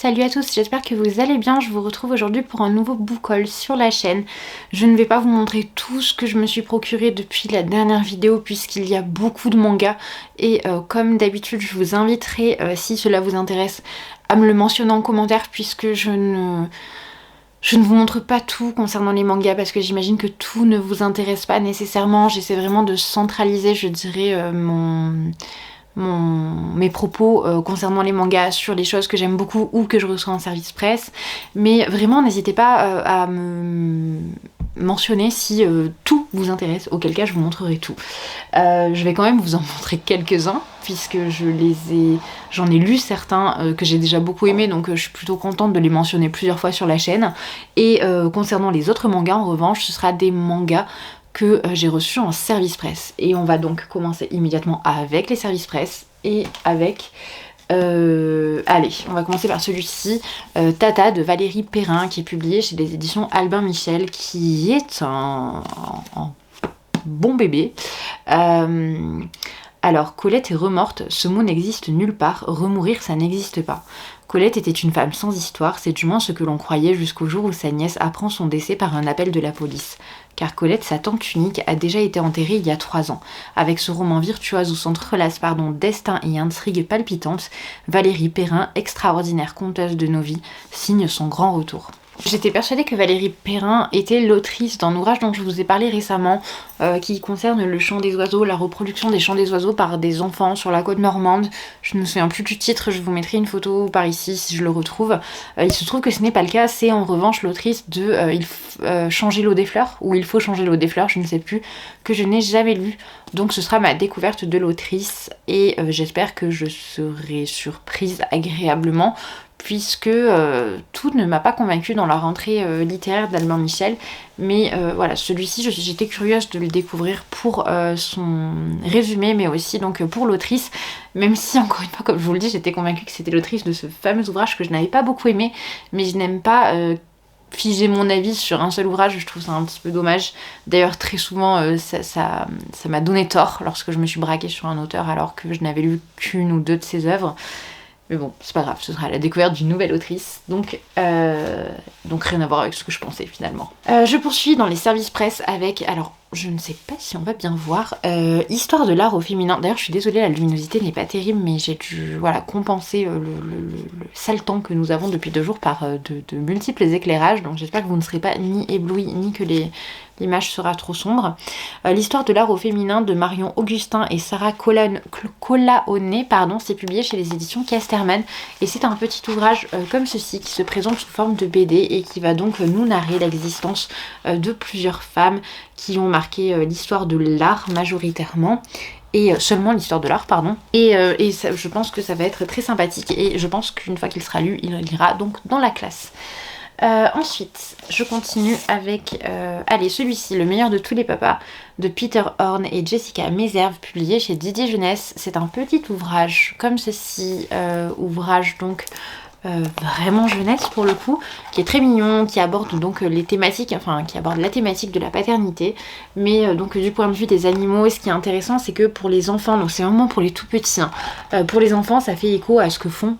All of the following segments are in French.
salut à tous, j'espère que vous allez bien. Je vous retrouve aujourd'hui pour un nouveau book haul sur la chaîne. Je ne vais pas vous montrer tout ce que je me suis procuré depuis la dernière vidéo puisqu'il y a beaucoup de mangas et comme d'habitude je vous inviterai, si cela vous intéresse, à me le mentionner en commentaire puisque je ne vous montre pas tout concernant les mangas parce que j'imagine que tout ne vous intéresse pas nécessairement. J'essaie vraiment de centraliser, je dirais, mes propos concernant les mangas sur les choses que j'aime beaucoup ou que je reçois en service presse. Mais vraiment, n'hésitez pas à me mentionner si tout vous intéresse, auquel cas je vous montrerai tout. Je vais quand même vous en montrer quelques-uns puisque j'en ai lu certains que j'ai déjà beaucoup aimés, donc je suis plutôt contente de les mentionner plusieurs fois sur la chaîne. Et concernant les autres mangas, en revanche, ce sera des mangas que j'ai reçus en service presse. Et on va donc commencer immédiatement avec les services presse et avec... allez, on va commencer par celui-ci, Tata de Valérie Perrin, qui est publié chez les éditions Albin Michel, qui est un bon bébé. Alors, Colette est remorte, ce mot n'existe nulle part, remourir ça n'existe pas. Colette était une femme sans histoire, c'est du moins ce que l'on croyait jusqu'au jour où sa nièce apprend son décès par un appel de la police. Car Colette, sa tante unique, a déjà été enterrée il y a 3 ans. Avec ce roman virtuose où s'entrelacent destin et intrigue palpitantes, Valérie Perrin, extraordinaire conteuse de nos vies, signe son grand retour. J'étais persuadée que Valérie Perrin était l'autrice d'un ouvrage dont je vous ai parlé récemment, qui concerne le chant des oiseaux, la reproduction des chants des oiseaux par des enfants sur la côte normande. Je ne me souviens plus du titre, je vous mettrai une photo par ici si je le retrouve. Il se trouve que ce n'est pas le cas, c'est en revanche l'autrice de Changer l'eau des fleurs, ou Il faut changer l'eau des fleurs, je ne sais plus, que je n'ai jamais lu. Donc ce sera ma découverte de l'autrice et j'espère que je serai surprise agréablement puisque tout ne m'a pas convaincue dans la rentrée littéraire d'Albin Michel. Mais voilà, celui-ci, j'étais curieuse de le découvrir pour son résumé, mais aussi donc pour l'autrice, même si, encore une fois, comme je vous le dis, j'étais convaincue que c'était l'autrice de ce fameux ouvrage que je n'avais pas beaucoup aimé, mais je n'aime pas figer mon avis sur un seul ouvrage, je trouve ça un petit peu dommage. D'ailleurs, très souvent, ça m'a donné tort lorsque je me suis braquée sur un auteur alors que je n'avais lu qu'une ou deux de ses œuvres. Mais bon, c'est pas grave, ce sera la découverte d'une nouvelle autrice, donc rien à voir avec ce que je pensais finalement. Je poursuis dans les services presse avec, alors je ne sais pas si on va bien voir, Histoire de l'art au féminin. D'ailleurs je suis désolée, la luminosité n'est pas terrible, mais j'ai dû compenser le sale temps que nous avons depuis 2 jours par de multiples éclairages, donc j'espère que vous ne serez pas ni éblouis, ni que l'image sera trop sombre. L'histoire de l'art au féminin de Marion Augustin et Sarah Colaone, c'est publié chez les éditions Casterman et c'est un petit ouvrage comme ceci qui se présente sous forme de BD et qui va donc nous narrer l'existence de plusieurs femmes qui ont marqué l'histoire de l'art majoritairement. Et seulement l'histoire de l'art, pardon. Et ça, je pense que ça va être très sympathique et je pense qu'une fois qu'il sera lu, il ira donc dans la classe. Ensuite, je continue avec celui-ci, Le meilleur de tous les papas, de Peter Horn et Jessica Meserve, publié chez Didier Jeunesse. C'est un petit ouvrage comme ceci, ouvrage donc vraiment jeunesse pour le coup, qui est très mignon, qui aborde donc les thématiques, qui aborde la thématique de la paternité, mais donc du point de vue des animaux. Ce qui est intéressant, c'est que pour les enfants, donc c'est vraiment pour les tout petits, pour les enfants, ça fait écho à ce que font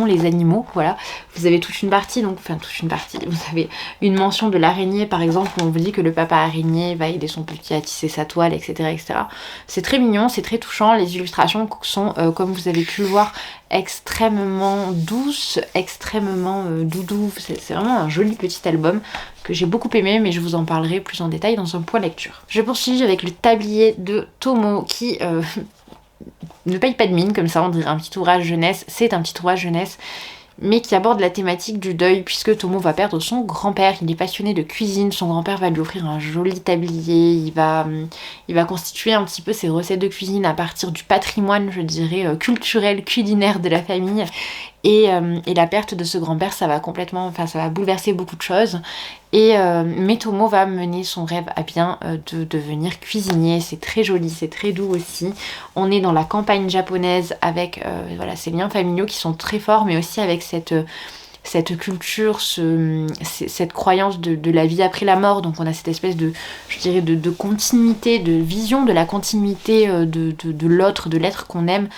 les animaux. Voilà, vous avez toute une partie, vous avez une mention de l'araignée par exemple, où on vous dit que le papa araignée va aider son petit à tisser sa toile, etc., etc. C'est très mignon, c'est très touchant. Les illustrations sont, comme vous avez pu le voir, extrêmement douce, extrêmement doudou. C'est vraiment un joli petit album que j'ai beaucoup aimé, mais je vous en parlerai plus en détail dans un point lecture. Je poursuis avec Le tablier de Tomo qui ne paye pas de mine, comme ça on dirait un petit ouvrage jeunesse. C'est un petit ouvrage jeunesse, mais qui aborde la thématique du deuil puisque Tomo va perdre son grand-père. Il est passionné de cuisine, son grand-père va lui offrir un joli tablier, il va constituer un petit peu ses recettes de cuisine à partir du patrimoine, je dirais, culturel, culinaire de la famille. Et la perte de ce grand-père, ça va bouleverser beaucoup de choses. Mais Tomo va mener son rêve à bien de devenir cuisinier. C'est très joli, c'est très doux aussi. On est dans la campagne japonaise avec ces liens familiaux qui sont très forts, mais aussi avec cette culture, cette croyance de la vie après la mort. Donc on a cette espèce de, je dirais, de continuité, de vision de la continuité de l'autre, de l'être qu'on aime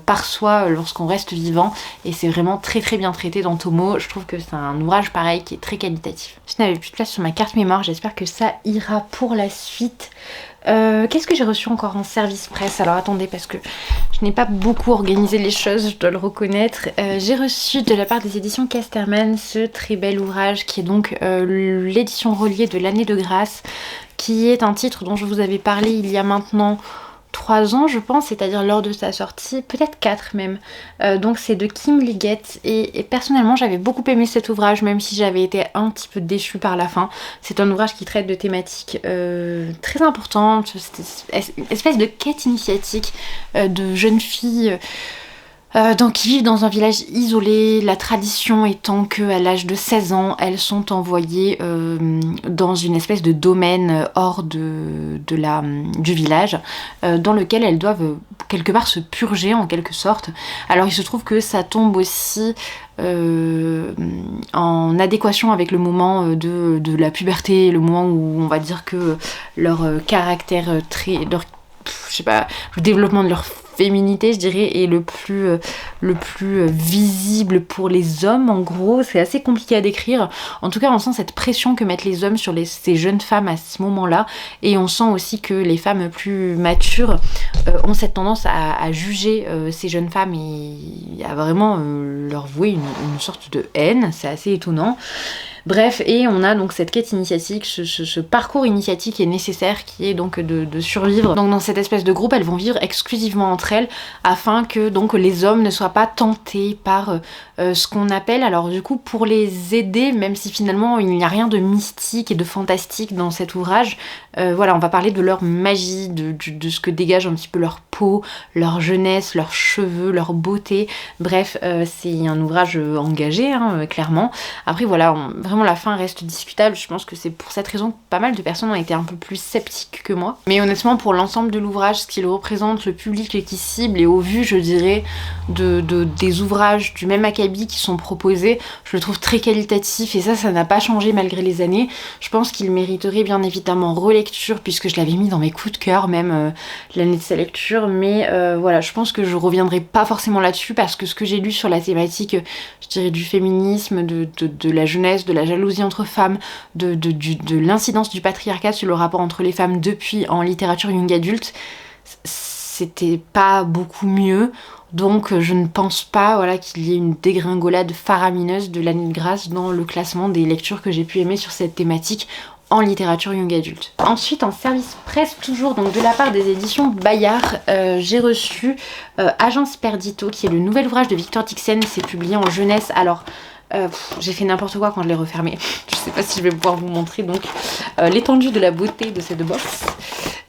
par soi lorsqu'on reste vivant. Et c'est vraiment très très bien traité dans Tomo. Je trouve que c'est un ouvrage pareil qui est très qualitatif. Je n'avais plus de place sur ma carte mémoire, j'espère que ça ira pour la suite. Qu'est-ce que j'ai reçu encore en service presse? Alors attendez, parce que je n'ai pas beaucoup organisé les choses, je dois le reconnaître. J'ai reçu de la part des éditions Casterman ce très bel ouvrage qui est donc l'édition reliée de l'année de grâce, qui est un titre dont je vous avais parlé il y a maintenant 3 ans je pense, c'est-à-dire lors de sa sortie, peut-être 4 même. Donc c'est de Kim Liggett et personnellement j'avais beaucoup aimé cet ouvrage, même si j'avais été un petit peu déçue par la fin. C'est un ouvrage qui traite de thématiques très importantes, une espèce de quête initiatique de jeunes filles donc qui vivent dans un village isolé, la tradition étant qu'à l'âge de 16 ans, elles sont envoyées dans une espèce de domaine hors du village, dans lequel elles doivent quelque part se purger en quelque sorte. Alors il se trouve que ça tombe aussi en adéquation avec le moment de la puberté, le moment où on va dire que leur caractère je sais pas, le développement de leur féminité, je dirais, est le plus visible pour les hommes. En gros, c'est assez compliqué à décrire. En tout cas, on sent cette pression que mettent les hommes sur ces jeunes femmes à ce moment-là, et on sent aussi que les femmes plus matures ont cette tendance à juger ces jeunes femmes et à vraiment leur vouer une sorte de haine. C'est assez étonnant. Bref, et on a donc cette quête initiatique, ce parcours initiatique qui est nécessaire, qui est donc de survivre. Donc dans cette espèce de groupe, elles vont vivre exclusivement entre elles, afin que donc les hommes ne soient pas tentés par ce qu'on appelle, alors du coup pour les aider, même si finalement il n'y a rien de mystique et de fantastique dans cet ouvrage, voilà, on va parler de leur magie, de ce que dégage un petit peu leur peau, leur jeunesse, leurs cheveux, leur beauté. Bref, c'est un ouvrage engagé, hein, clairement. Après voilà, vraiment la fin reste discutable. Je pense que c'est pour cette raison que pas mal de personnes ont été un peu plus sceptiques que moi. Mais honnêtement, pour l'ensemble de l'ouvrage, ce qu'il représente, le public qui cible, et au vu, je dirais, des ouvrages du même acabit qui sont proposés, je le trouve très qualitatif, et ça n'a pas changé malgré les années. Je pense qu'il mériterait bien évidemment relecture, puisque je l'avais mis dans mes coups de cœur même l'année de sa lecture, mais voilà, je pense que je reviendrai pas forcément là-dessus, parce que ce que j'ai lu sur la thématique, je dirais, du féminisme, de la jeunesse, de la jalousie entre femmes, de l'incidence du patriarcat sur le rapport entre les femmes depuis en littérature young adulte, c'était pas beaucoup mieux. Donc je ne pense pas, voilà, qu'il y ait une dégringolade faramineuse de l'année de grâce dans le classement des lectures que j'ai pu aimer sur cette thématique en littérature young adulte. Ensuite, en service presse, toujours donc de la part des éditions Bayard, j'ai reçu Agence Perdito, qui est le nouvel ouvrage de Victor Dixon. C'est publié en jeunesse. Alors j'ai fait n'importe quoi quand je l'ai refermé. Je sais pas si je vais pouvoir vous montrer donc l'étendue de la beauté de cette box.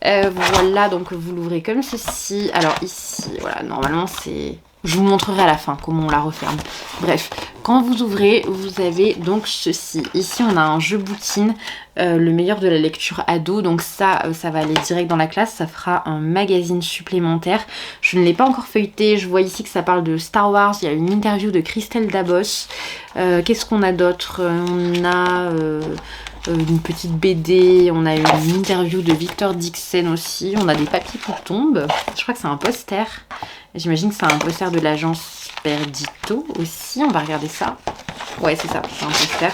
Voilà, donc vous l'ouvrez comme ceci. Alors ici, voilà, normalement c'est... Je vous montrerai à la fin comment on la referme. Bref, quand vous ouvrez, vous avez donc ceci. Ici, on a un jeu boutine, le meilleur de la lecture ado. Donc ça va aller direct dans la classe. Ça fera un magazine supplémentaire. Je ne l'ai pas encore feuilleté. Je vois ici que ça parle de Star Wars. Il y a une interview de Christelle Dabos. Qu'est-ce qu'on a d'autre? On a... une petite BD, on a une interview de Victor Dixon aussi, on a des papiers qui tombent, je crois que c'est un poster, j'imagine que c'est un poster de l'agence Perdito aussi, on va regarder ça. Ouais, c'est ça, c'est un poster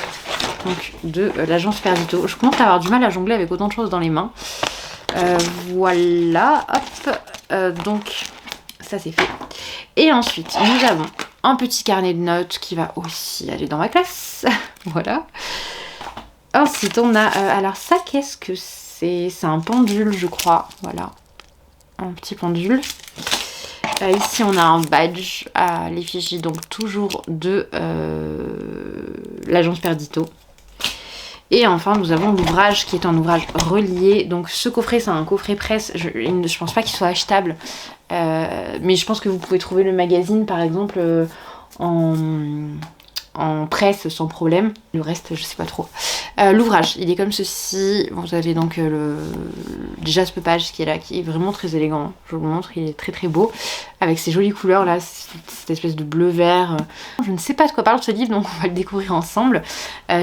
donc de l'agence Perdito. Je commence à avoir du mal à jongler avec autant de choses dans les mains. Voilà, hop, donc ça c'est fait. Et ensuite, nous avons un petit carnet de notes qui va aussi aller dans ma classe, voilà. Ensuite, on a... alors ça, qu'est-ce que c'est? C'est un pendule, je crois. Voilà. Un petit pendule. Ici, on a un badge à l'effigie, donc toujours de l'agence Perdito. Et enfin, nous avons l'ouvrage qui est un ouvrage relié. Donc ce coffret, c'est un coffret presse. Je pense pas qu'il soit achetable. Mais je pense que vous pouvez trouver le magazine, par exemple, en presse sans problème. Le reste, je sais pas trop. L'ouvrage, il est comme ceci. Vous avez donc déjà ce page qui est là, qui est vraiment très élégant. Je vous le montre, il est très très beau. Avec ces jolies couleurs là, cette espèce de bleu vert. Je ne sais pas de quoi parle ce livre, donc on va le découvrir ensemble.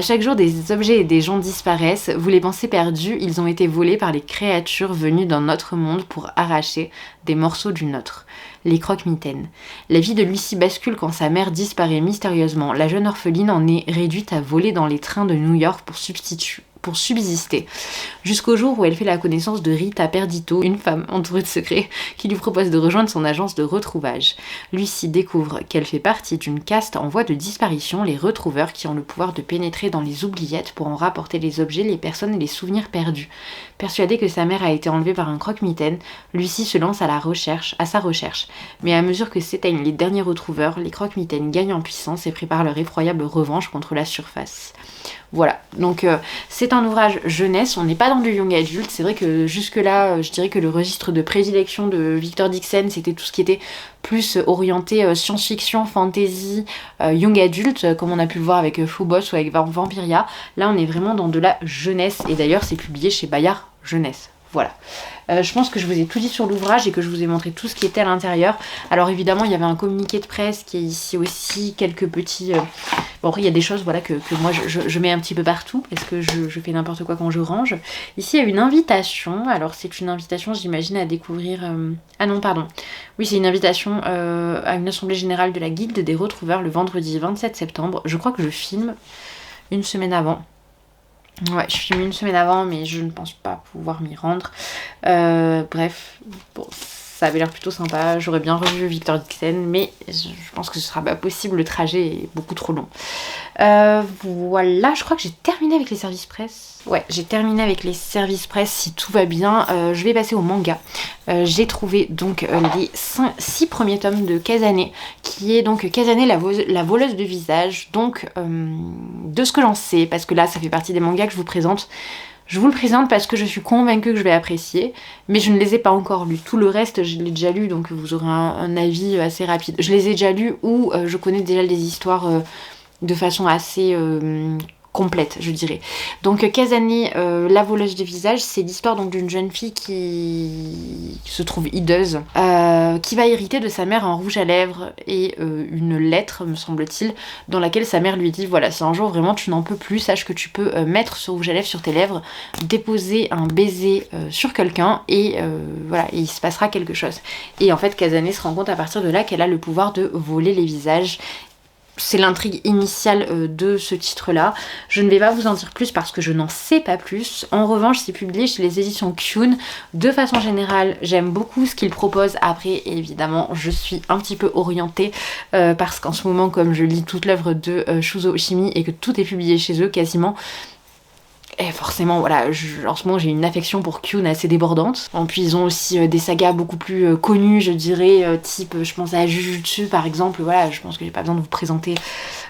Chaque jour, des objets et des gens disparaissent. Vous les pensez perdus, ils ont été volés par les créatures venues dans notre monde pour arracher des morceaux du nôtre. Les croque-mitaines. La vie de Lucie bascule quand sa mère disparaît mystérieusement. La jeune orpheline en est réduite à voler dans les trains de New York pour subsister. Jusqu'au jour où elle fait la connaissance de Rita Perdito, une femme entourée de secrets, qui lui propose de rejoindre son agence de retrouvage. Lucie découvre qu'elle fait partie d'une caste en voie de disparition, les retrouveurs, qui ont le pouvoir de pénétrer dans les oubliettes pour en rapporter les objets, les personnes et les souvenirs perdus. Persuadée que sa mère a été enlevée par un croque-mitaine, Lucie se lance à sa recherche. Mais à mesure que s'éteignent les derniers retrouveurs, les croque-mitaines gagnent en puissance et préparent leur effroyable revanche contre la surface. Voilà, donc c'est un ouvrage jeunesse, on n'est pas dans du young adulte, c'est vrai que jusque là je dirais que le registre de prédilection de Victor Dixon c'était tout ce qui était plus orienté science-fiction, fantasy, young adulte, comme on a pu le voir avec Phobos ou avec Vampiria. Là on est vraiment dans de la jeunesse, et d'ailleurs c'est publié chez Bayard Jeunesse. Voilà. Je pense que je vous ai tout dit sur l'ouvrage et que je vous ai montré tout ce qui était à l'intérieur. Alors évidemment, il y avait un communiqué de presse qui est ici aussi, quelques petits... Bon, après, il y a des choses voilà, que moi, je mets un petit peu partout parce que je fais n'importe quoi quand je range. Ici, il y a une invitation. Alors, c'est une invitation, j'imagine, à découvrir... Ah non, pardon. Oui, c'est une invitation à une assemblée générale de la Guilde des Retrouveurs le vendredi 27 septembre. Je crois que je filme une semaine avant. Ouais, je filme une semaine avant, mais je ne pense pas pouvoir m'y rendre. Bref, bon, ça avait l'air plutôt sympa. J'aurais bien revu Victor Dixon, mais je pense que ce sera pas possible. Le trajet est beaucoup trop long. Voilà, je crois que j'ai terminé avec les services presse. Ouais, j'ai terminé avec les services presse, si tout va bien. Je vais passer au manga. J'ai trouvé donc les 6 premiers tomes de Kazane, qui est donc Kazane la voleuse de visage. Donc, de ce que j'en sais, parce que là, ça fait partie des mangas que je vous présente. Je vous le présente parce que je suis convaincue que je vais apprécier, mais je ne les ai pas encore lus. Tout le reste, je l'ai déjà lu, donc vous aurez un avis assez rapide. Je les ai déjà lus ou je connais déjà les histoires de façon assez complète, je dirais. Donc Kazane, la voleuse de visage, c'est l'histoire donc d'une jeune fille qui se trouve hideuse, qui va hériter de sa mère un rouge à lèvres et une lettre, me semble-t-il, dans laquelle sa mère lui dit voilà, si un jour vraiment tu n'en peux plus, sache que tu peux mettre ce rouge à lèvres sur tes lèvres, déposer un baiser sur quelqu'un et voilà, et il se passera quelque chose. Et en fait Kazane se rend compte à partir de là qu'elle a le pouvoir de voler les visages. C'est l'intrigue initiale de ce titre-là. Je ne vais pas vous en dire plus parce que je n'en sais pas plus. En revanche, c'est publié chez les éditions Kyun. De façon générale, j'aime beaucoup ce qu'ils proposent. Après, évidemment, je suis un petit peu orientée parce qu'en ce moment, comme je lis toute l'œuvre de Shuzo Oshimi et que tout est publié chez eux quasiment, et forcément, voilà, en ce moment j'ai une affection pour Kyun assez débordante. Et puis ils ont aussi des sagas beaucoup plus connues, je dirais, type, je pense à Jujutsu par exemple. Voilà, je pense que j'ai pas besoin de vous présenter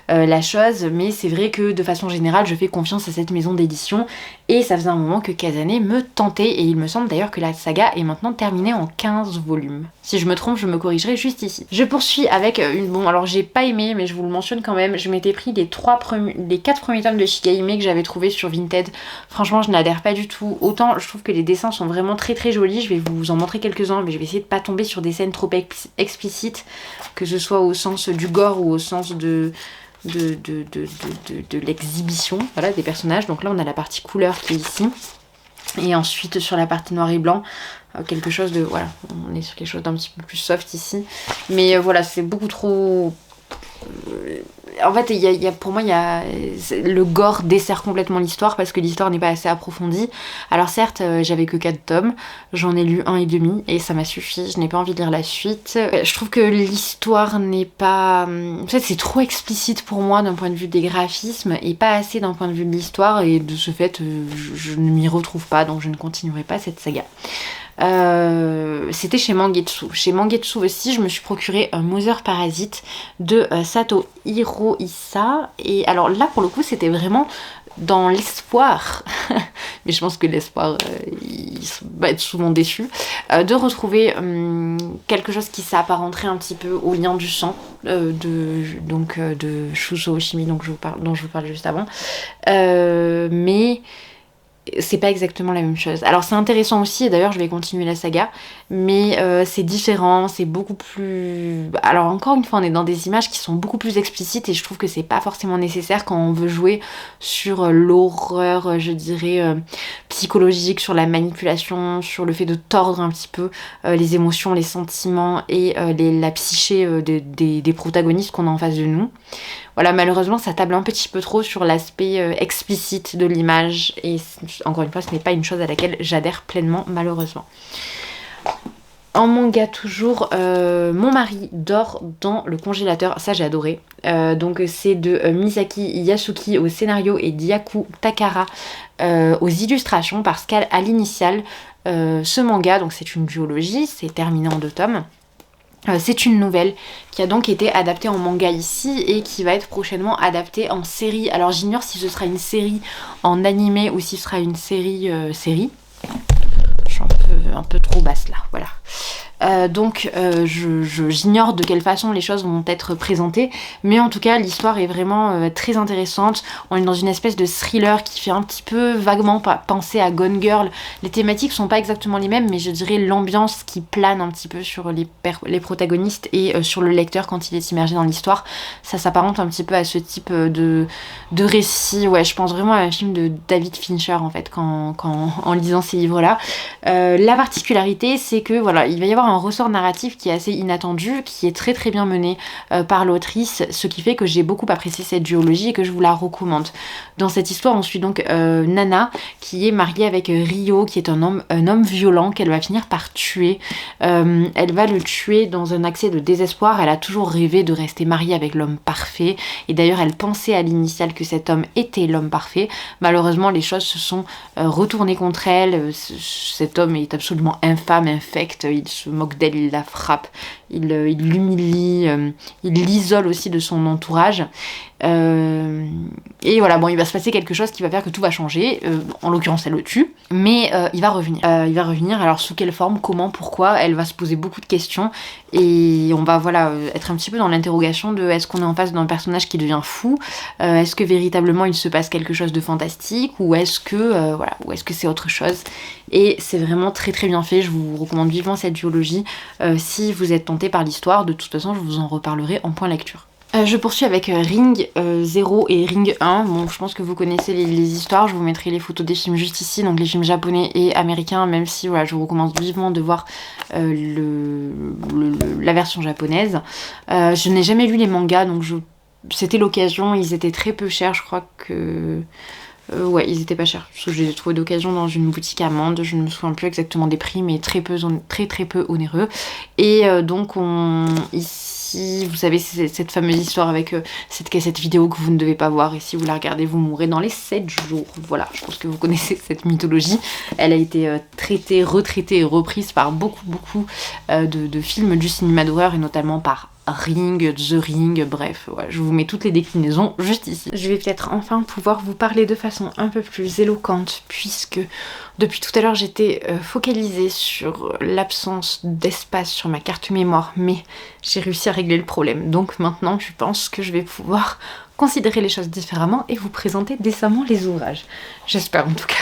la chose, mais c'est vrai que de façon générale, je fais confiance à cette maison d'édition. Et ça faisait un moment que Kazane me tentait, et il me semble d'ailleurs que la saga est maintenant terminée en 15 volumes. Si je me trompe, je me corrigerai juste ici. Je poursuis avec une... Bon, alors j'ai pas aimé, mais je vous le mentionne quand même. Je m'étais pris les 4 premiers tomes de Shigahime que j'avais trouvé sur Vinted. Franchement, je n'adhère pas du tout. Autant, je trouve que les dessins sont vraiment très très jolis. Je vais vous en montrer quelques-uns, mais je vais essayer de pas tomber sur des scènes trop explicites, que ce soit au sens du gore ou au sens de l'exhibition, voilà, des personnages. Donc là, on a la partie couleur qui est ici. Et ensuite, sur la partie noir et blanc, quelque chose de... Voilà, on est sur quelque chose d'un petit peu plus soft ici. Mais voilà, c'est beaucoup trop... En fait, pour moi, le gore dessert complètement l'histoire parce que l'histoire n'est pas assez approfondie. Alors certes, j'avais que 4 tomes, j'en ai lu 1 et demi et ça m'a suffi, je n'ai pas envie de lire la suite. Je trouve que l'histoire n'est pas... En fait, c'est trop explicite pour moi d'un point de vue des graphismes et pas assez d'un point de vue de l'histoire, et de ce fait, je ne m'y retrouve pas, donc je ne continuerai pas cette saga. C'était chez Mangetsu. Chez Mangetsu aussi, je me suis procuré un Mother Parasite de Sato Hirohisa. Et alors là, pour le coup, c'était vraiment dans l'espoir, mais je pense que l'espoir, il va être souvent déçu, de retrouver quelque chose qui s'apparenterait un petit peu au lien du sang de Shuzo Oshimi, dont je vous parlais juste avant. Mais c'est pas exactement la même chose. Alors c'est intéressant aussi, et d'ailleurs je vais continuer la saga, mais c'est différent, c'est beaucoup plus... Alors encore une fois, on est dans des images qui sont beaucoup plus explicites et je trouve que c'est pas forcément nécessaire quand on veut jouer sur l'horreur, je dirais, psychologique, sur la manipulation, sur le fait de tordre un petit peu les émotions, les sentiments et la psyché des protagonistes qu'on a en face de nous. Voilà, malheureusement, ça table un petit peu trop sur l'aspect explicite de l'image et encore une fois, ce n'est pas une chose à laquelle j'adhère pleinement, malheureusement. En manga toujours, Mon mari dort dans le congélateur, ça j'ai adoré. Donc c'est de Misaki Yasuki au scénario et d'Yaku Takara aux illustrations, parce qu'à l'initiale, ce manga, donc c'est une duologie, c'est terminé en 2 tomes. C'est une nouvelle qui a donc été adaptée en manga ici et qui va être prochainement adaptée en série. Alors j'ignore si ce sera une série en animé ou si ce sera une série série. Je suis un peu trop basse là, voilà. Donc j'ignore de quelle façon les choses vont être présentées, mais en tout cas l'histoire est vraiment très intéressante. On est dans une espèce de thriller qui fait un petit peu vaguement penser à Gone Girl. Les thématiques sont pas exactement les mêmes, mais je dirais l'ambiance qui plane un petit peu sur les protagonistes et sur le lecteur quand il est immergé dans l'histoire, ça s'apparente un petit peu à ce type de récit. Ouais, je pense vraiment à un film de David Fincher en fait en lisant ces livres là. La particularité c'est que voilà, il va y avoir un ressort narratif qui est assez inattendu, qui est très très bien mené par l'autrice, ce qui fait que j'ai beaucoup apprécié cette duologie et que je vous la recommande. Dans cette histoire, on suit donc Nana, qui est mariée avec Ryo, qui est un homme violent qu'elle va finir par tuer. Elle va le tuer dans un accès de désespoir. Elle a toujours rêvé de rester mariée avec l'homme parfait, et d'ailleurs elle pensait à l'initiale que cet homme était l'homme parfait. Malheureusement, les choses se sont retournées contre elle. Cet homme est absolument infâme, infect, il se moque d'elle, il la frappe, il l'humilie, il l'isole aussi de son entourage. Et voilà, bon, il va se passer quelque chose qui va faire que tout va changer. En l'occurrence, elle le tue, mais il va revenir. Alors sous quelle forme, comment, pourquoi? Elle va se poser beaucoup de questions et on va voilà être un petit peu dans l'interrogation de est-ce qu'on est en face d'un personnage qui devient fou, est-ce que véritablement il se passe quelque chose de fantastique, ou est-ce que ou est-ce que c'est autre chose. Et c'est vraiment très très bien fait. Je vous recommande vivement cette duologie si vous êtes tenté par l'histoire. De toute façon, je vous en reparlerai en point lecture. Je poursuis avec Ring 0 et Ring 1. Bon, je pense que vous connaissez les histoires. Je vous mettrai les photos des films juste ici, donc les films japonais et américains, même si voilà, je vous recommande vivement de voir la version japonaise. Je n'ai jamais lu les mangas, donc c'était l'occasion. Ils étaient très peu chers, je crois que... ouais, ils étaient pas chers, parce que je les ai trouvés d'occasion dans une boutique allemande. Je ne me souviens plus exactement des prix, mais très peu onéreux. Et donc ici, vous savez, c'est cette fameuse histoire avec cette vidéo que vous ne devez pas voir, et si vous la regardez, vous mourrez dans les 7 jours. Voilà, je pense que vous connaissez cette mythologie. Elle a été traitée, retraitée et reprise par beaucoup de films du cinéma d'horreur, et notamment par Ring, The Ring, bref, voilà, je vous mets toutes les déclinaisons juste ici. Je vais peut-être enfin pouvoir vous parler de façon un peu plus éloquente, puisque depuis tout à l'heure j'étais focalisée sur l'absence d'espace sur ma carte mémoire, mais j'ai réussi à régler le problème. Donc maintenant je pense que je vais pouvoir considérer les choses différemment et vous présenter décemment les ouvrages. J'espère en tout cas.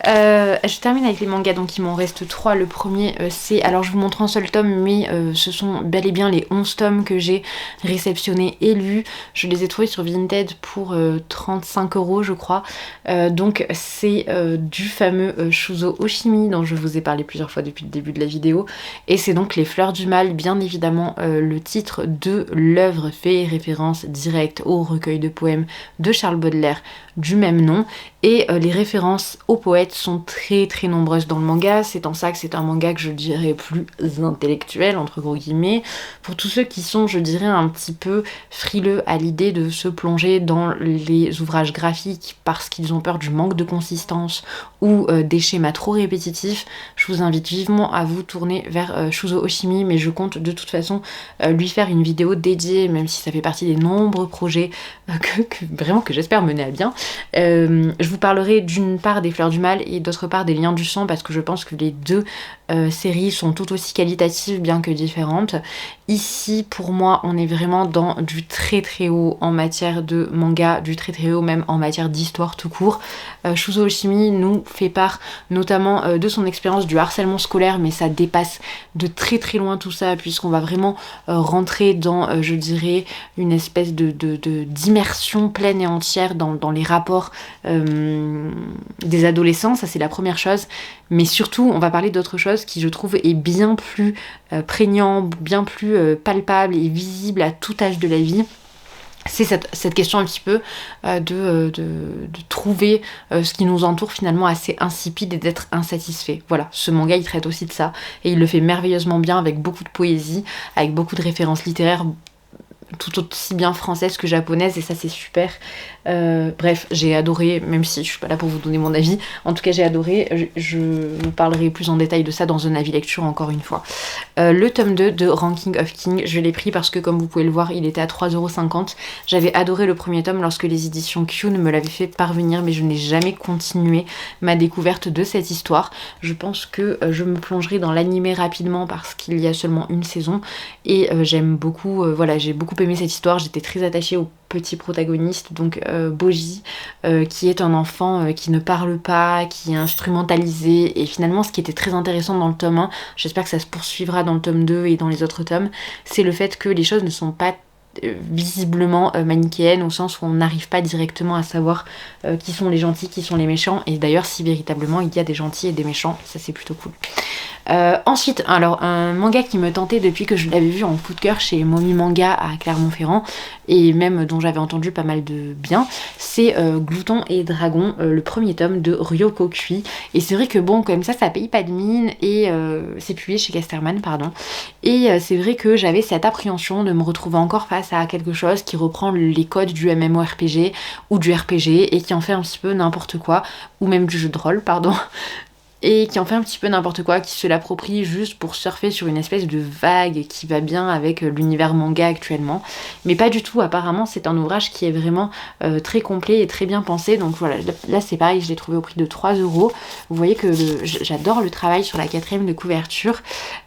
Je termine avec les mangas, donc il m'en reste 3. Le premier c'est, alors je vous montre un seul tome, mais ce sont bel et bien les 11 tomes que j'ai réceptionnés et lus. Je les ai trouvés sur Vinted pour 35 € je crois. Donc c'est du fameux Shuzo Oshimi dont je vous ai parlé plusieurs fois depuis le début de la vidéo, et c'est donc Les Fleurs du Mal, bien évidemment le titre de l'œuvre fait référence directe au recueil de poèmes de Charles Baudelaire du même nom, et les références aux poètes sont très très nombreuses dans le manga. C'est en ça que c'est un manga que je dirais plus intellectuel entre gros guillemets, pour tous ceux qui sont, je dirais, un petit peu frileux à l'idée de se plonger dans les ouvrages graphiques parce qu'ils ont peur du manque de consistance ou des schémas trop répétitifs. Je vous invite vivement à vous tourner vers Shuzo Oshimi, mais je compte de toute façon lui faire une vidéo dédiée, même si ça fait partie des nombreux projets que j'espère mener à bien. Je vous parlerai d'une part des Fleurs du Mal et d'autre part des Liens du Sang, parce que je pense que les deux séries sont tout aussi qualitatives bien que différentes. Ici, pour moi, on est vraiment dans du très très haut en matière de manga, du très très haut même en matière d'histoire tout court. Shuzo Oshimi nous fait part notamment de son expérience du harcèlement scolaire, mais ça dépasse de très très loin tout ça, puisqu'on va vraiment rentrer dans, je dirais, une espèce d'immersion pleine et entière dans les rapports des adolescents. Ça, c'est la première chose. Mais surtout, on va parler d'autre chose qui, je trouve, est bien plus prégnant, bien plus palpable et visible à tout âge de la vie. C'est cette question un petit peu de trouver ce qui nous entoure finalement assez insipide et d'être insatisfait. Voilà, ce manga il traite aussi de ça et il le fait merveilleusement bien avec beaucoup de poésie, avec beaucoup de références littéraires tout aussi bien françaises que japonaises et ça c'est super. Bref, j'ai adoré, même si je suis pas là pour vous donner mon avis, en tout cas j'ai adoré, je vous parlerai plus en détail de ça dans un avis lecture encore une fois. Le tome 2 de Ranking of King, je l'ai pris parce que comme vous pouvez le voir, il était à 3,50€. J'avais adoré le premier tome lorsque les éditions Kyun me l'avaient fait parvenir, mais je n'ai jamais continué ma découverte de cette histoire. Je pense que je me plongerai dans l'animé rapidement parce qu'il y a seulement une saison et j'aime beaucoup, voilà, j'ai beaucoup aimé cette histoire, j'étais très attachée au petit protagoniste, donc Boji, qui est un enfant qui ne parle pas, qui est instrumentalisé, et finalement ce qui était très intéressant dans le tome 1, j'espère que ça se poursuivra dans le tome 2 et dans les autres tomes, c'est le fait que les choses ne sont pas visiblement manichéennes, au sens où on n'arrive pas directement à savoir qui sont les gentils, qui sont les méchants, et d'ailleurs si véritablement il y a des gentils et des méchants, ça c'est plutôt cool. Ensuite, alors un manga qui me tentait depuis que je l'avais vu en coup de cœur chez Momi Manga à Clermont-Ferrand et même dont j'avais entendu pas mal de bien, c'est Glouton et Dragon, le premier tome de Ryoko Kui. Et c'est vrai que bon, comme ça paye pas de mine et c'est publié chez Casterman, pardon. Et c'est vrai que j'avais cette appréhension de me retrouver encore face à quelque chose qui reprend les codes du MMORPG ou du RPG et qui en fait un petit peu n'importe quoi, ou même du jeu de rôle, pardon. Et qui en fait un petit peu n'importe quoi, qui se l'approprie juste pour surfer sur une espèce de vague qui va bien avec l'univers manga actuellement. Mais pas du tout, apparemment c'est un ouvrage qui est vraiment très complet et très bien pensé. Donc voilà, là c'est pareil, je l'ai trouvé au prix de 3€. Vous voyez que j'adore le travail sur la 4e de couverture.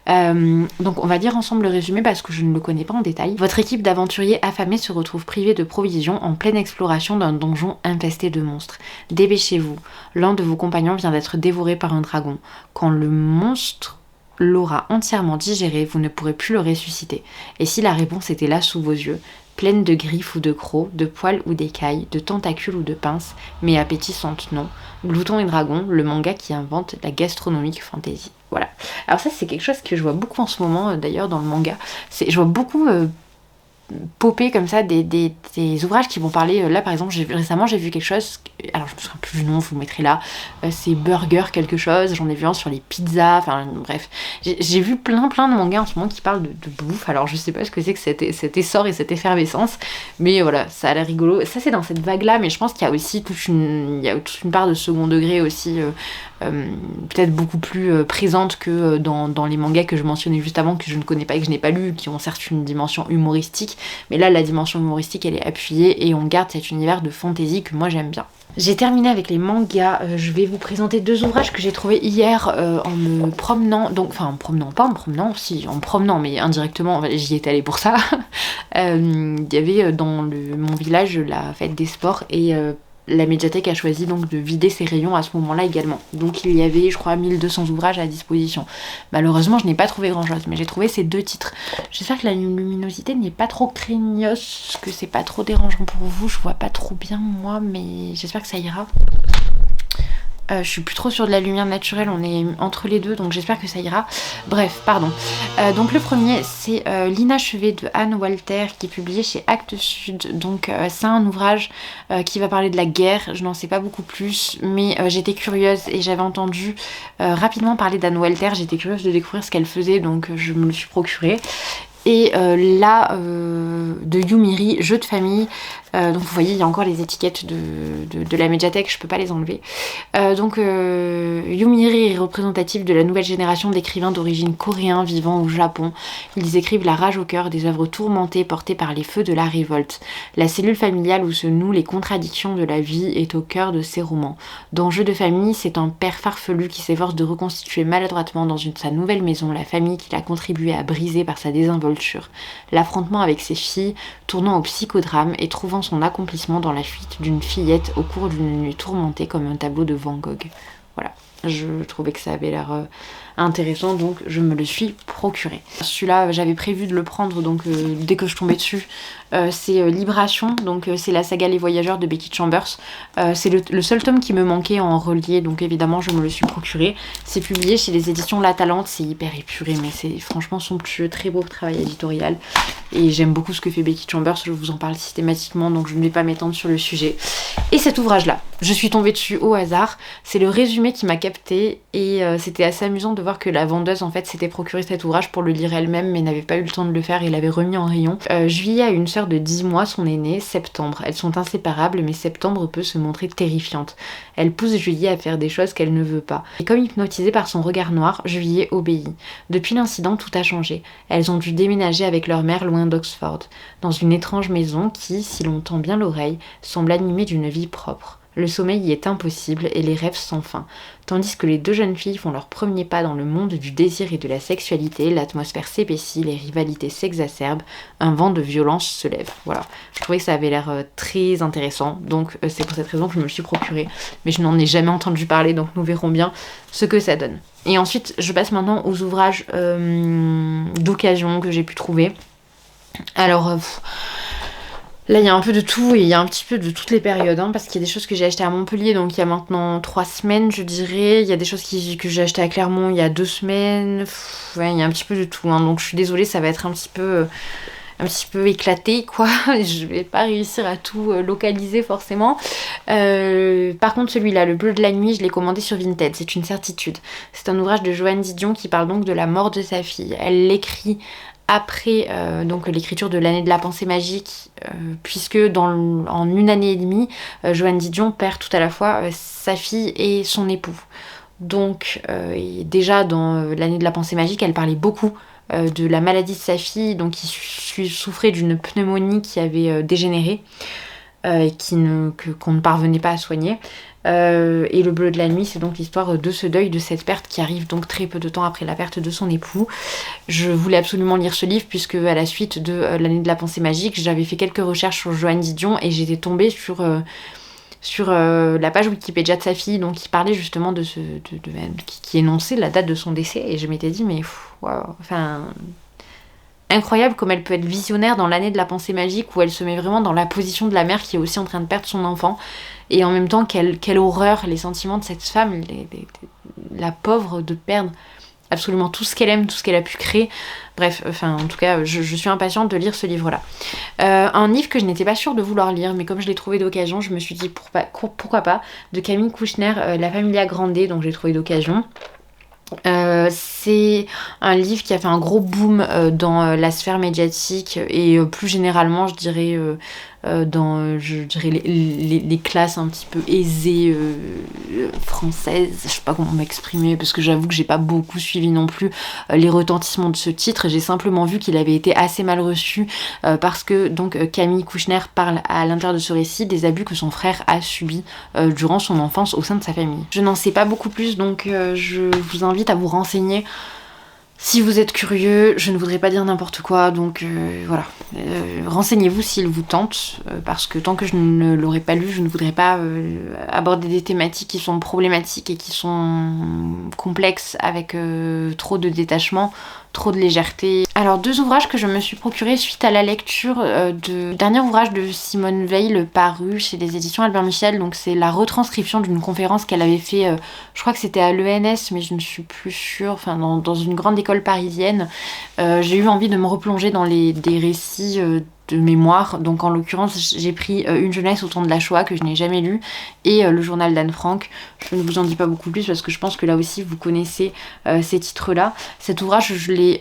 Donc on va dire ensemble le résumé parce que je ne le connais pas en détail. Votre équipe d'aventuriers affamés se retrouve privée de provisions en pleine exploration d'un donjon infesté de monstres. Dépêchez-vous, l'un de vos compagnons vient d'être dévoré par un dragon. Quand le monstre l'aura entièrement digéré, vous ne pourrez plus le ressusciter. Et si la réponse était là sous vos yeux, pleine de griffes ou de crocs, de poils ou d'écailles, de tentacules ou de pinces, mais appétissante non. Glouton et Dragon, le manga qui invente la gastronomique fantasy. Voilà. Alors ça c'est quelque chose que je vois beaucoup en ce moment d'ailleurs dans le manga. Je vois beaucoup popper comme ça des ouvrages qui vont parler, là par exemple récemment j'ai vu quelque chose, alors je me souviens plus du nom, je vous le mettrai là, c'est Burger quelque chose, j'en ai vu un sur les pizzas, enfin bref, j'ai vu plein de mangas en ce moment qui parlent de bouffe, alors je sais pas ce que c'est que cet essor et cette effervescence, mais voilà, ça a l'air rigolo, ça c'est dans cette vague là, mais je pense qu'il y a aussi toute une part de second degré aussi, peut-être beaucoup plus présente que dans les mangas que je mentionnais juste avant, que je ne connais pas et que je n'ai pas lu, qui ont certes une dimension humoristique, mais là la dimension humoristique elle est appuyée et on garde cet univers de fantasy que moi j'aime bien. J'ai terminé avec les mangas, je vais vous présenter 2 ouvrages que j'ai trouvés hier en me promenant, donc enfin en me promenant mais indirectement, j'y étais allée pour ça. Il y avait dans mon village la fête des sports et la médiathèque a choisi donc de vider ses rayons à ce moment-là également. Donc il y avait, je crois, 1200 ouvrages à disposition. Malheureusement, je n'ai pas trouvé grand-chose, mais j'ai trouvé ces 2 titres. J'espère que la luminosité n'est pas trop craignos, que c'est pas trop dérangeant pour vous. Je vois pas trop bien, moi, mais j'espère que ça ira. Je suis plus trop sûre de la lumière naturelle, on est entre les deux, donc j'espère que ça ira. Bref, pardon. Donc le premier, c'est L'Inachevé de Anne Walter, qui est publié chez Actes Sud. Donc c'est un ouvrage qui va parler de la guerre, je n'en sais pas beaucoup plus, mais j'étais curieuse et j'avais entendu rapidement parler d'Anne Walter, j'étais curieuse de découvrir ce qu'elle faisait, donc je me le suis procuré. Et là, de Yumiri, jeu de famille, Donc vous voyez, il y a encore les étiquettes de la médiathèque, je peux pas les enlever. Yomiuri est représentatif de la nouvelle génération d'écrivains d'origine coréen vivant au Japon. Ils écrivent la rage au cœur, des œuvres tourmentées portées par les feux de la révolte. La cellule familiale où se nouent les contradictions de la vie est au cœur de ces romans. Dans Jeux de famille, c'est un père farfelu qui s'efforce de reconstituer maladroitement dans sa nouvelle maison la famille qu'il a contribué à briser par sa désinvolture. L'affrontement avec ses filles, tournant au psychodrame et trouvant son accomplissement dans la fuite d'une fillette au cours d'une nuit tourmentée comme un tableau de Van Gogh. Voilà, je trouvais que ça avait l'air intéressant, donc je me le suis procuré. Celui-là, j'avais prévu de le prendre, donc dès que je tombais dessus, c'est Libération, donc c'est la saga Les Voyageurs de Becky Chambers. C'est le seul tome qui me manquait en relié, donc évidemment je me le suis procuré. C'est publié chez les éditions La Talente, c'est hyper épuré, mais c'est franchement somptueux, très beau travail éditorial. Et j'aime beaucoup ce que fait Becky Chambers, je vous en parle systématiquement, donc je ne vais pas m'étendre sur le sujet. Et cet ouvrage-là, je suis tombée dessus au hasard, c'est le résumé qui m'a captée, et c'était assez amusant de voir que la vendeuse en fait s'était procuré cet ouvrage pour le lire elle-même, mais n'avait pas eu le temps de le faire et l'avait remis en rayon. Juillet a une sœur de 10 mois, son aînée, Septembre. Elles sont inséparables, mais Septembre peut se montrer terrifiante. Elle pousse Juillet à faire des choses qu'elle ne veut pas. Et comme hypnotisée par son regard noir, Juillet obéit. Depuis l'incident, tout a changé. Elles ont dû déménager avec leur mère loin d'Oxford, dans une étrange maison qui, si l'on tend bien l'oreille, semble animée d'une vie propre. Le sommeil y est impossible et les rêves sans fin. Tandis que les deux jeunes filles font leurs premiers pas dans le monde du désir et de la sexualité, l'atmosphère s'épaissit, les rivalités s'exacerbent, un vent de violence se lève. Voilà, je trouvais que ça avait l'air très intéressant, donc c'est pour cette raison que je me le suis procuré. Mais je n'en ai jamais entendu parler, donc nous verrons bien ce que ça donne. Et ensuite, je passe maintenant aux ouvrages d'occasion que j'ai pu trouver. Alors... Là, il y a un peu de tout et il y a un petit peu de toutes les périodes, parce qu'il y a des choses que j'ai achetées à Montpellier, donc il y a maintenant 3 semaines, je dirais. Il y a des choses que j'ai achetées à Clermont il y a 2 semaines. Ouais, il y a un petit peu de tout, donc je suis désolée, ça va être un petit peu éclaté, quoi. Je vais pas réussir à tout localiser, forcément. Par contre, celui-là, Le Bleu de la Nuit, je l'ai commandé sur Vinted, c'est une certitude. C'est un ouvrage de Joanne Didion qui parle donc de la mort de sa fille. Elle l'écrit après donc l'écriture de l'année de la pensée magique, puisque en 1 année et demie, Joanne Didion perd tout à la fois sa fille et son époux. Donc déjà dans l'année de la pensée magique, elle parlait beaucoup de la maladie de sa fille, donc qui souffrait d'une pneumonie qui avait dégénéré et qu'on ne parvenait pas à soigner. Et Le Bleu de la Nuit, c'est donc l'histoire de ce deuil, de cette perte qui arrive donc très peu de temps après la perte de son époux. Je voulais absolument lire ce livre puisque à la suite de l'année de la pensée magique, j'avais fait quelques recherches sur Joanne Didion et j'étais tombée sur la page Wikipédia de sa fille, donc qui parlait justement de qui énonçait la date de son décès, et je m'étais dit mais waouh, enfin incroyable comme elle peut être visionnaire dans l'année de la pensée magique, où elle se met vraiment dans la position de la mère qui est aussi en train de perdre son enfant, et en même temps quelle horreur les sentiments de cette femme, la pauvre, de perdre absolument tout ce qu'elle aime, tout ce qu'elle a pu créer. Bref, enfin en tout cas je suis impatiente de lire ce livre-là. Un livre que je n'étais pas sûre de vouloir lire, mais comme je l'ai trouvé d'occasion, je me suis dit pourquoi pas, de Camille Kouchner, La Familia Grande, donc j'ai trouvé d'occasion. C'est un livre qui a fait un gros boom dans la sphère médiatique et plus généralement je dirais dans les classes un petit peu aisées françaises, je sais pas comment m'exprimer parce que j'avoue que j'ai pas beaucoup suivi non plus les retentissements de ce titre. J'ai simplement vu qu'il avait été assez mal reçu parce que donc Camille Kouchner parle à l'intérieur de ce récit des abus que son frère a subis durant son enfance au sein de sa famille. Je n'en sais pas beaucoup plus, donc je vous invite à vous renseigner si vous êtes curieux. Je ne voudrais pas dire n'importe quoi, donc voilà. Renseignez-vous s'il vous tente, parce que tant que je ne l'aurai pas lu, je ne voudrais pas aborder des thématiques qui sont problématiques et qui sont complexes avec trop de détachement, trop de légèreté. Alors 2 ouvrages que je me suis procurés suite à la lecture du dernier ouvrage de Simone Veil paru chez les éditions Albert Michel, donc c'est la retranscription d'une conférence qu'elle avait fait, je crois que c'était à l'ENS, mais je ne suis plus sûre, enfin dans une grande école parisienne. J'ai eu envie de me replonger dans des récits mémoire. Donc en l'occurrence, j'ai pris Une jeunesse au temps de la Shoah que je n'ai jamais lu et Le journal d'Anne Frank. Je ne vous en dis pas beaucoup plus parce que je pense que là aussi vous connaissez ces titres-là. Cet ouvrage, je l'ai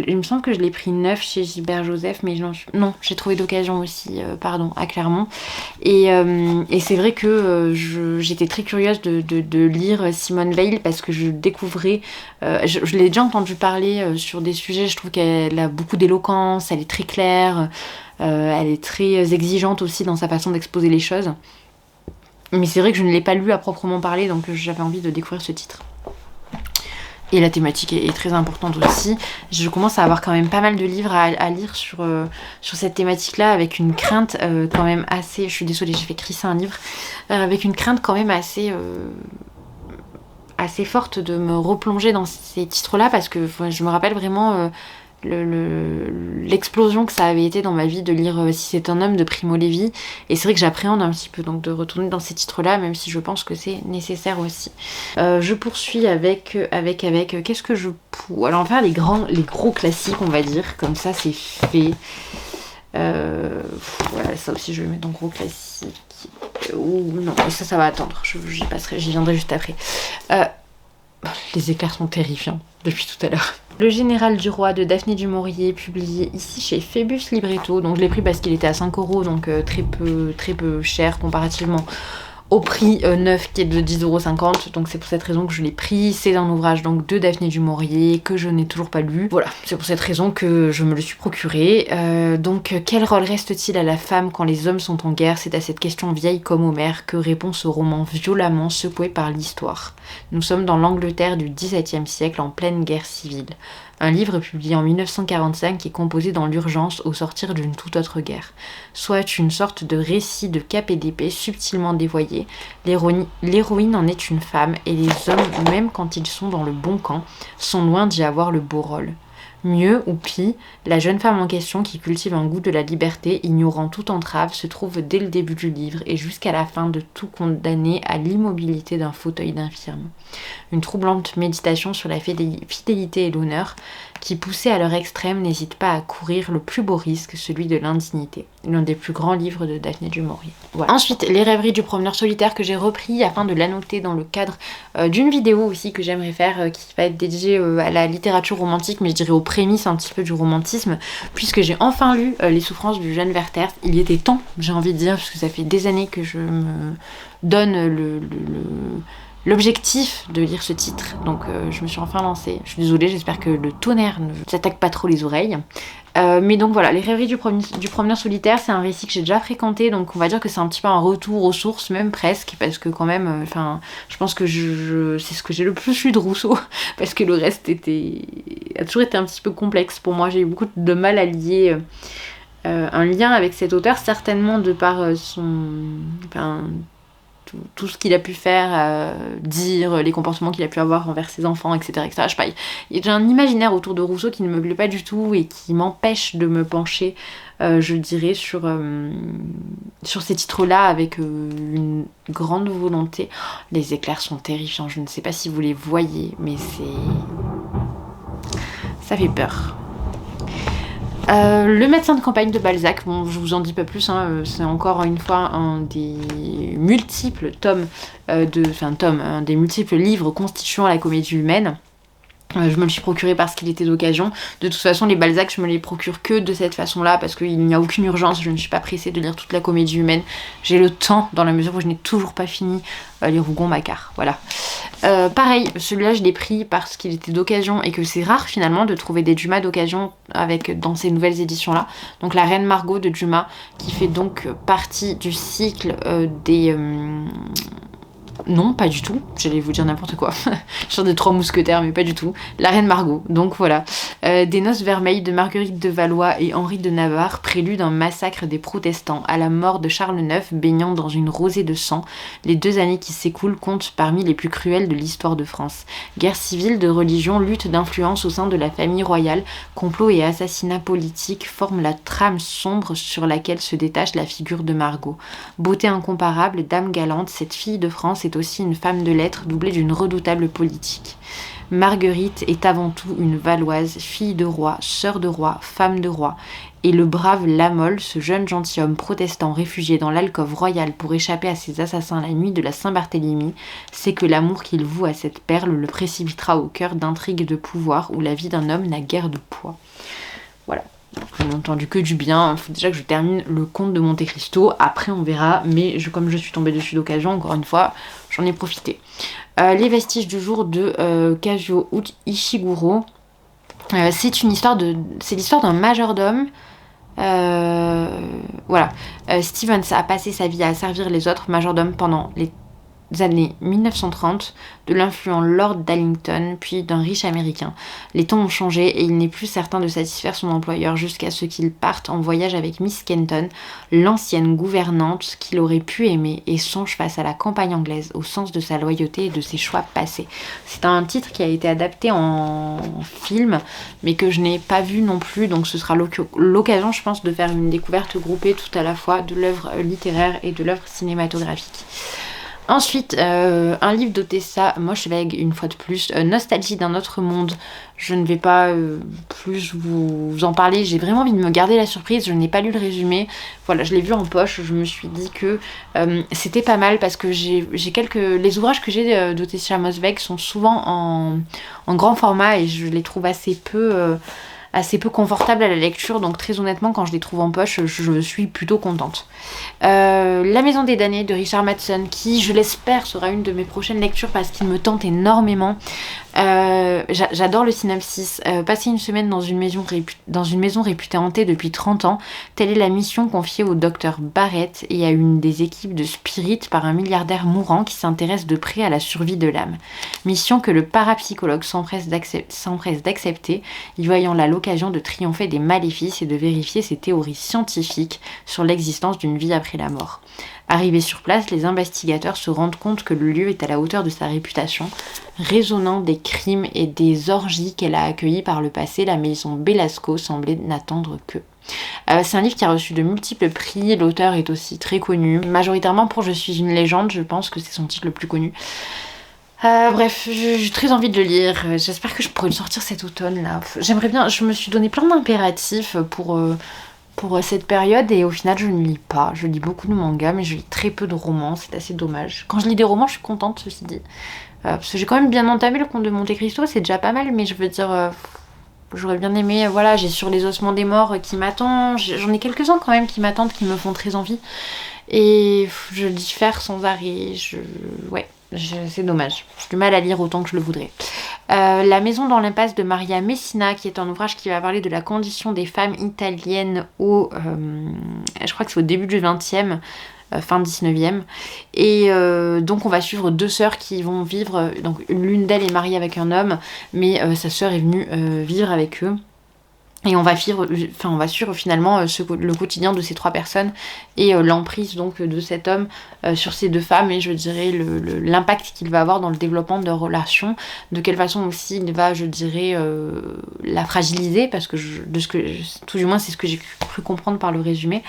il me semble que je l'ai pris neuf chez Gilbert Joseph, mais non, j'ai trouvé d'occasion aussi, à Clermont. Et c'est vrai que j'étais très curieuse de lire Simone Weil parce que je découvrais, je l'ai déjà entendu parler sur des sujets, je trouve qu'elle a beaucoup d'éloquence, elle est très claire, elle est très exigeante aussi dans sa façon d'exposer les choses. Mais c'est vrai que je ne l'ai pas lu à proprement parler, donc j'avais envie de découvrir ce titre. Et la thématique est très importante aussi. Je commence à avoir quand même pas mal de livres à lire sur cette thématique-là, avec une crainte quand même assez... Je suis désolée, j'ai fait crisser un livre. Avec une crainte quand même assez forte de me replonger dans ces titres-là, parce que je me rappelle vraiment... l'explosion que ça avait été dans ma vie de lire Si c'est un homme de Primo Levi, et c'est vrai que j'appréhende un petit peu donc de retourner dans ces titres là, même si je pense que c'est nécessaire aussi. Je poursuis avec qu'est-ce que je pourrais... Alors on va faire les gros classiques, on va dire, comme ça c'est fait. Voilà, ça aussi je vais le mettre en gros classique. Ou non, ça va attendre, j'y viendrai juste après. Les éclairs sont terrifiants depuis tout à l'heure. Le général du roi de Daphné du Maurier, publié ici chez Phébus Libretto. Donc je l'ai pris parce qu'il était à 5 €, donc très peu cher comparativement au prix neuf qui est de 10,50 €. Donc c'est pour cette raison que je l'ai pris. C'est un ouvrage donc de Daphné du Maurier que je n'ai toujours pas lu. Voilà, c'est pour cette raison que je me le suis procuré. Donc quel rôle reste-t-il à la femme quand les hommes sont en guerre? C'est à cette question vieille comme Homère que répond ce roman violemment secoué par l'histoire. Nous sommes dans l'Angleterre du XVIIe siècle en pleine guerre civile. Un livre publié en 1945 qui est composé dans l'urgence au sortir d'une toute autre guerre. Soit une sorte de récit de cap et d'épée subtilement dévoyé, l'héroïne en est une femme et les hommes, même quand ils sont dans le bon camp, sont loin d'y avoir le beau rôle. Mieux ou pis, la jeune femme en question qui cultive un goût de la liberté, ignorant toute entrave, se trouve dès le début du livre et jusqu'à la fin de tout condamnée à l'immobilité d'un fauteuil d'infirme. Une troublante méditation sur la fidélité et l'honneur qui, poussés à leur extrême, n'hésitent pas à courir le plus beau risque, celui de l'indignité. L'un des plus grands livres de Daphné du Maurier. Voilà. Ensuite, Les rêveries du promeneur solitaire que j'ai repris afin de l'annoter dans le cadre d'une vidéo aussi que j'aimerais faire qui va être dédiée à la littérature romantique, mais je dirais aux prémices un petit peu du romantisme, puisque j'ai enfin lu Les souffrances du jeune Werther. Il y était temps, j'ai envie de dire, parce que ça fait des années que je me donne l'objectif de lire ce titre, donc je me suis enfin lancée. Je suis désolée, j'espère que le tonnerre ne s'attaque pas trop les oreilles. Mais donc voilà, Les rêveries du promeneur solitaire, c'est un récit que j'ai déjà fréquenté, donc on va dire que c'est un petit peu un retour aux sources, même presque, parce que quand même, je pense que c'est ce que j'ai le plus lu de Rousseau, parce que le reste a toujours été un petit peu complexe pour moi. J'ai eu beaucoup de mal à lier un lien avec cet auteur, certainement de par tout ce qu'il a pu faire, dire, les comportements qu'il a pu avoir envers ses enfants, etc. etc. Je sais pas, il y a un imaginaire autour de Rousseau qui ne me plaît pas du tout et qui m'empêche de me pencher, je dirais, sur ces titres-là avec une grande volonté. Les éclairs sont terrifiants, je ne sais pas si vous les voyez, mais ça fait peur. Le médecin de campagne de Balzac, bon je vous en dis pas plus, c'est encore une fois un des multiples des multiples livres constituant la comédie humaine. Je me le suis procuré parce qu'il était d'occasion. De toute façon, les Balzac, je me les procure que de cette façon-là parce qu'il n'y a aucune urgence. Je ne suis pas pressée de lire toute la comédie humaine. J'ai le temps dans la mesure où je n'ai toujours pas fini les Rougon-Macquart. Voilà. Pareil, celui-là, je l'ai pris parce qu'il était d'occasion et que c'est rare finalement de trouver des Dumas d'occasion dans ces nouvelles éditions-là. Donc La Reine Margot de Dumas, qui fait donc partie du cycle des... Non, pas du tout. J'allais vous dire n'importe quoi. Genre des 3 mousquetaires, mais pas du tout. La Reine Margot. Donc voilà. Des noces vermeilles de Marguerite de Valois et Henri de Navarre, prélude d'un massacre des protestants à la mort de Charles IX, baignant dans une rosée de sang. Les 2 années qui s'écoulent comptent parmi les plus cruelles de l'histoire de France. Guerre civile, de religion, lutte d'influence au sein de la famille royale, complot et assassinat politique forment la trame sombre sur laquelle se détache la figure de Margot. Beauté incomparable, dame galante, cette fille de France est aussi une femme de lettres doublée d'une redoutable politique. Marguerite est avant tout une Valoise, fille de roi, sœur de roi, femme de roi. Et le brave Lamolle, ce jeune gentilhomme protestant réfugié dans l'alcôve royale pour échapper à ses assassins la nuit de la Saint-Barthélemy, sait que l'amour qu'il voue à cette perle le précipitera au cœur d'intrigues de pouvoir où la vie d'un homme n'a guère de poids. Voilà. Je n'ai entendu que du bien. Il faut déjà que je termine le conte de Monte Cristo. Après, on verra. Mais comme je suis tombée dessus d'occasion, encore une fois, j'en ai profité. Les vestiges du jour de Kazuo Ishiguro. C'est l'histoire d'un majordome. Voilà. Stevens a passé sa vie à servir les autres majordomes pendant les années 1930, de l'influent Lord Darlington, puis d'un riche américain. Les temps ont changé et il n'est plus certain de satisfaire son employeur jusqu'à ce qu'il parte en voyage avec Miss Kenton, l'ancienne gouvernante qu'il aurait pu aimer, et songe face à la campagne anglaise, au sens de sa loyauté et de ses choix passés. C'est un titre qui a été adapté en film, mais que je n'ai pas vu non plus, donc ce sera l'occasion, je pense, de faire une découverte groupée tout à la fois de l'œuvre littéraire et de l'œuvre cinématographique. Ensuite, un livre d'Otessa, Moschweg, une fois de plus, Nostalgie d'un autre monde. Je ne vais pas plus vous en parler, j'ai vraiment envie de me garder la surprise, je n'ai pas lu le résumé. Voilà, je l'ai vu en poche, je me suis dit que c'était pas mal parce que les ouvrages que j'ai d'Otessa Moschweg sont souvent en grand format et je les trouve assez peu confortable à la lecture, donc très honnêtement quand je les trouve en poche je suis plutôt contente. La Maison des damnés de Richard Matheson, qui je l'espère sera une de mes prochaines lectures parce qu'il me tente énormément. J'adore le synopsis. Passer une semaine dans une maison réputée hantée depuis 30 ans, telle est la mission confiée au docteur Barrett et à une des équipes de Spirit par un milliardaire mourant qui s'intéresse de près à la survie de l'âme. Mission que le parapsychologue s'empresse d'accepter, y voyant là l'occasion de triompher des maléfices et de vérifier ses théories scientifiques sur l'existence d'une vie après la mort. Arrivés sur place, les investigateurs se rendent compte que le lieu est à la hauteur de sa réputation. Résonnant des crimes et des orgies qu'elle a accueillies par le passé, la maison Belasco semblait n'attendre que. C'est un livre qui a reçu de multiples prix, l'auteur est aussi très connu, majoritairement pour Je suis une légende, je pense que c'est son titre le plus connu. Bref, j'ai très envie de le lire, j'espère que je pourrai le sortir cet automne là. J'aimerais bien, je me suis donné plein d'impératifs pour cette période et au final je ne lis pas. Je lis beaucoup de mangas mais je lis très peu de romans, c'est assez dommage. Quand je lis des romans je suis contente ceci dit. Parce que j'ai quand même bien entamé le conte de Monte Cristo, c'est déjà pas mal mais je veux dire... j'aurais bien aimé, voilà, j'ai Sur les ossements des morts qui m'attend, j'en ai quelques-uns quand même qui m'attendent, qui me font très envie. Et je diffère sans arrêt, c'est dommage. J'ai du mal à lire autant que je le voudrais. La maison dans l'impasse de Maria Messina, qui est un ouvrage qui va parler de la condition des femmes italiennes je crois que c'est au début du 20e, fin 19e. Et donc on va suivre deux sœurs qui vont vivre, donc l'une d'elles est mariée avec un homme, mais sa sœur est venue vivre avec eux. Et on va suivre finalement le quotidien de ces trois personnes et l'emprise donc de cet homme sur ces deux femmes et je dirais l'impact qu'il va avoir dans le développement de leur relation, de quelle façon aussi il va, je dirais, la fragiliser parce que tout du moins c'est ce que j'ai cru comprendre par le résumé.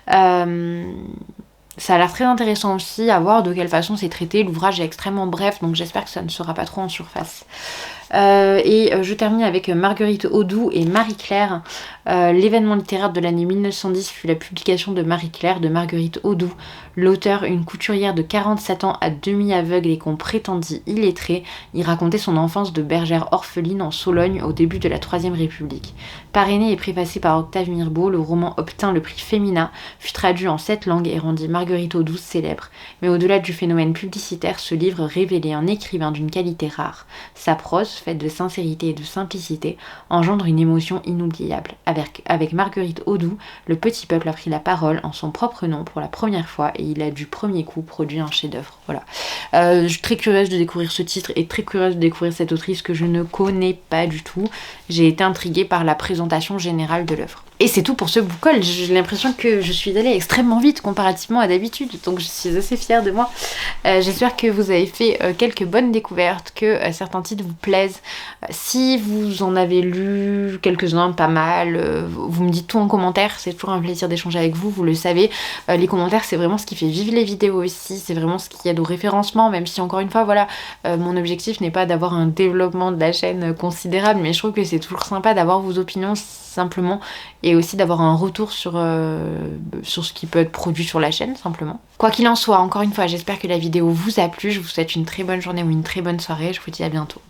Ça a l'air très intéressant aussi à voir de quelle façon c'est traité. L'ouvrage est extrêmement bref donc j'espère que ça ne sera pas trop en surface. Je termine avec Marguerite Audoux et Marie-Claire. L'événement littéraire de l'année 1910 fut la publication de Marie-Claire de Marguerite Audoux. L'auteur, une couturière de 47 ans à demi aveugle et qu'on prétendit illettrée, y racontait son enfance de bergère orpheline en Sologne au début de la Troisième République. Parrainé et préfacé par Octave Mirbeau, le roman obtint le prix Femina, fut traduit en 7 langues et rendit Marguerite Audoux célèbre. Mais au-delà du phénomène publicitaire, ce livre révélait un écrivain d'une qualité rare. Sa prose, faite de sincérité et de simplicité, engendre une émotion inoubliable. Avec Marguerite Audoux, le petit peuple a pris la parole en son propre nom pour la première fois et il a du premier coup produit un chef-d'œuvre. Voilà. Je suis très curieuse de découvrir ce titre et très curieuse de découvrir cette autrice que je ne connais pas du tout. J'ai été intriguée par la présentation générale de l'œuvre. Et c'est tout pour ce book haul. J'ai l'impression que je suis allée extrêmement vite comparativement à d'habitude, donc je suis assez fière de moi. J'espère que vous avez fait quelques bonnes découvertes, que certains titres vous plaisent. Si vous en avez lu quelques-uns, pas mal, vous me dites tout en commentaire, c'est toujours un plaisir d'échanger avec vous, vous le savez. Les commentaires, c'est vraiment ce qui fait vivre les vidéos aussi, c'est vraiment ce qui aide au référencement, même si encore une fois, voilà, mon objectif n'est pas d'avoir un développement de la chaîne considérable, mais je trouve que c'est toujours sympa d'avoir vos opinions simplement, et aussi d'avoir un retour sur ce qui peut être produit sur la chaîne simplement. Quoi qu'il en soit, encore une fois, j'espère que la vidéo vous a plu, je vous souhaite une très bonne journée ou une très bonne soirée, je vous dis à bientôt.